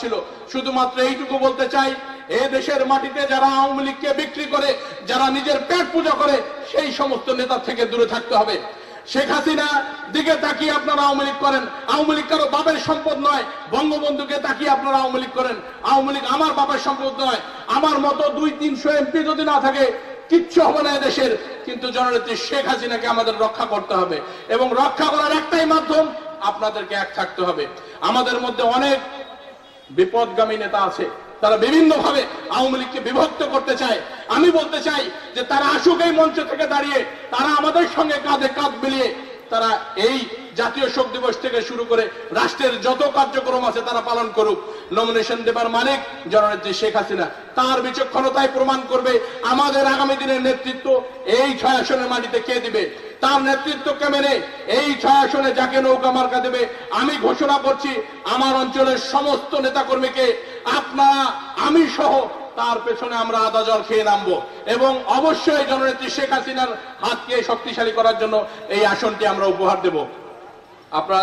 ছিল। শুধুমাত্র এইটুকু বলতে চাই, এই দেশের মাটিতে যারা আওয়ামী লীগকে বিক্রি করে, যারা নিজের পেট পূজা করে, সেই সমস্ত নেতা থেকে দূরে থাকতে হবে। শেখ হাসিনা দিকে তাকিয়ে আপনারা আওয়ামী লীগ করেন। আওয়ামী লীগ কারো বাপের সম্পদ নয়। বঙ্গবন্ধুকে তাকিয়ে আপনারা আওয়ামী লীগ করেন। আওয়ামী লীগ আমার বাপের সম্পদ নয়। আমার মতো 200-300 এমপি যদি না থাকে কিচ্ছু হবে না দেশের। কিন্তু জননেত্রী শেখ হাসিনাকে আমাদের রক্ষা করতে হবে, এবং রক্ষা করার একটাই মাধ্যম, আপনাদেরকে এক থাকতে হবে। আমাদের মধ্যে অনেক বিপদগামী নেতা আছে, তারা বিভিন্ন ভাবে আওয়ামী লীগকে বিভক্ত করতে চায়। আমি বলতে চাই যে তারা আসুক এই মঞ্চ থেকে দাঁড়িয়ে, তারা আমাদের সঙ্গে কাঁধে কাঁধ মিলিয়ে তারা এই জাতীয় শোক দিবস থেকে শুরু করে রাষ্ট্রের যত কার্যক্রম আছে তারা পালন করুক। নমিনেশন দেবার মালিক জননেত্রী শেখ হাসিনা, তার বিচক্ষণতায় প্রমাণ করবে আমাদের আগামী দিনের নেতৃত্ব এই 6 আসনের মাটিতে কে দিবে। তার নেতৃত্বকে মেনে এই 6 আসনে যাকে নৌকা মার্কা দেবে, আমি ঘোষণা করছি আমার অঞ্চলের সমস্ত নেতাকর্মীকে, আপনারা আমি সহ তার পেছনে আমরা আদা জল খেয়ে নামবো, এবং অবশ্যই জননেত্রী শেখ হাসিনার হাতকে শক্তিশালী করার জন্য এই আসনটি আমরা উপহার দেব। আপনারা